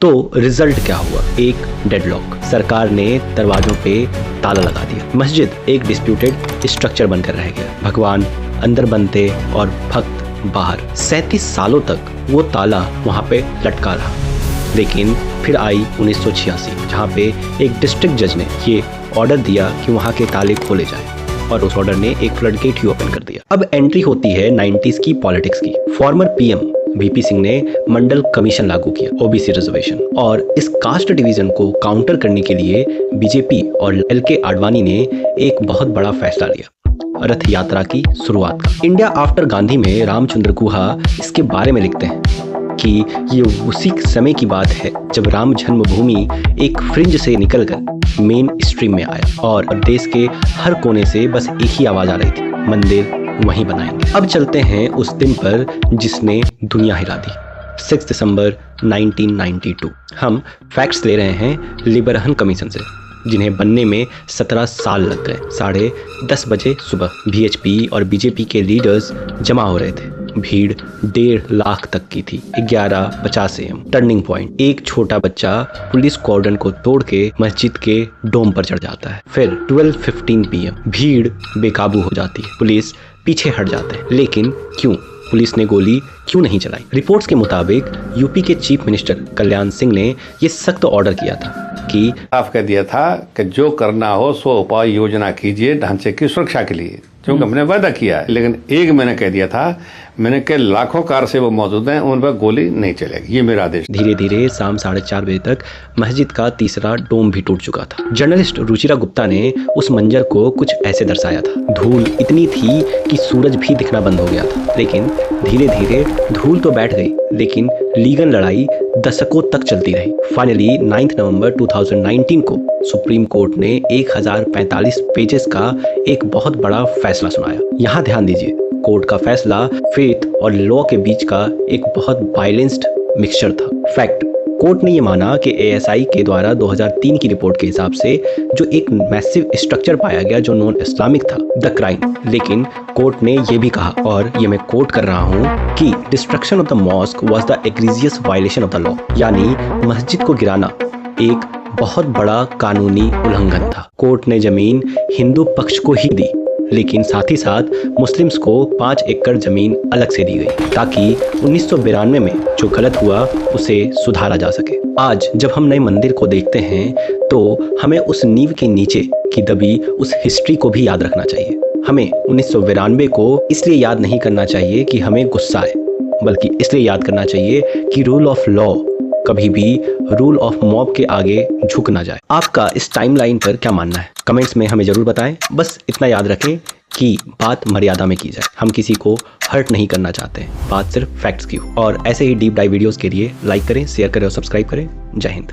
तो रिजल्ट क्या हुआ? एक डेडलॉक। सरकार ने दरवाजों पे ताला लगा दिया। मस्जिद एक डिस्प्यूटेड स्ट्रक्चर बनकर रह गया। भगवान अंदर बनते और भक्त बाहर। 37 सालों तक वो ताला वहाँ पे लटका रहा। लेकिन फिर आई 1986, जहाँ पे एक डिस्ट्रिक्ट जज ने ये ऑर्डर दिया कि वहाँ के ताले खोले जाए, और उस ऑर्डर ने एक फ्लडगेट ही ओपन कर दिया। अब एंट्री होती है 90s की पॉलिटिक्स की। फॉर्मर पीएम वीपी सिंह ने मंडल कमीशन लागू किया, ओबीसी रिजर्वेशन, और इस कास्ट डिवीजन को काउंटर करने के लिए बीजेपी और एलके आडवाणी ने एक बहुत बड़ा फैसला लिया, रथ यात्रा की शुरुआत का। इंडिया आफ्टर गांधी में रामचंद्र गुहा इसके बारे में लिखते हैं कि ये उसी समय की बात है जब राम जन्मभूमि एक फ्रिंज से निकलकर मेन स्ट्रीम में आया और देश के हर कोने से बस एक ही आवाज आ रही थी, मंदिर वहीं बनाएंगे। अब चलते हैं उस दिन पर जिसने दुनिया हिला दी, 6 दिसंबर 1992। हम फैक्ट्स ले रहे हैं लिबरहन कमीशन से, जिन्हें बनने में 17 साल लग गए। 10:30 बजे सुबह बीएचपी और बीजेपी के लीडर्स जमा हो रहे थे। भीड़ 1.5 लाख तक की थी। 11:50 AM टर्निंग पॉइंट। एक छोटा बच्चा पुलिस कॉर्डन को तोड़ के मस्जिद के डोम पर चढ़ जाता है। फिर 12:15 PM भीड़ बेकाबू हो जाती है। पुलिस पीछे हट जाते हैं। लेकिन क्यों? पुलिस ने गोली क्यों नहीं चलाई? रिपोर्ट्स के मुताबिक यूपी के चीफ मिनिस्टर कल्याण सिंह ने ये सख्त ऑर्डर किया था कि साफ कह दिया था कि जो करना हो सो उपाय योजना कीजिए ढांचे की सुरक्षा के लिए, क्योंकि हमने वादा किया है। लेकिन एक मैंने कह दिया था, मैंने कहा लाखों कार से वो मौजूद हैं, उन पर गोली नहीं चलेगी, ये मेरा आदेश। धीरे धीरे शाम 4:30 बजे तक मस्जिद का तीसरा डोम भी टूट चुका था। जर्नलिस्ट रुचिरा गुप्ता ने उस मंजर को कुछ ऐसे दर्शाया था। धूल इतनी थी कि सूरज भी दिखना बंद हो गया था। लेकिन धीरे धीरे धूल तो बैठ गई, लेकिन लीगल लड़ाई दशकों तक चलती रही। फाइनली 9 नवंबर 2019 को सुप्रीम कोर्ट ने 1045 पेजेस का एक बहुत बड़ा फैसला सुनाया। यहाँ ध्यान दीजिए, कोर्ट का फैसला फेथ और लॉ के बीच का एक बहुत बैलेंस्ड मिक्सचर था। फैक्ट, कोर्ट ने ये माना कि एएसआई के द्वारा 2003 की रिपोर्ट के हिसाब से जो एक मैसिव स्ट्रक्चर पाया गया जो नॉन इस्लामिक था, द क्राइम। लेकिन कोर्ट ने ये भी कहा, और ये मैं कोट कर रहा हूँ, कि destruction of the mosque was the egregious violation of the law, यानी मस्जिद को गिराना एक बहुत बड़ा कानूनी उल्लंघन था। कोर्ट ने जमीन हिंदू पक्ष को ही दी, लेकिन साथ ही साथ मुस्लिम्स को 5 एकड़ जमीन अलग से दी गई, ताकि 1992 में जो गलत हुआ उसे सुधारा जा सके। आज जब हम नए मंदिर को देखते हैं तो हमें उस नींव के नीचे की दबी उस हिस्ट्री को भी याद रखना चाहिए। हमें 1992 को इसलिए याद नहीं करना चाहिए कि हमें गुस्सा आए, बल्कि इसलिए याद करना चाहिए कि रूल ऑफ लॉ कभी भी रूल ऑफ मॉब के आगे झुक ना जाए। आपका इस टाइमलाइन पर क्या मानना है? कमेंट्स में हमें जरूर बताएं। बस इतना याद रखें कि बात मर्यादा में की जाए। हम किसी को हर्ट नहीं करना चाहते हैं, बात सिर्फ फैक्ट्स की हो। और ऐसे ही डीप डाइव वीडियोस के लिए लाइक करें, शेयर करें और सब्सक्राइब करें। जय हिंद।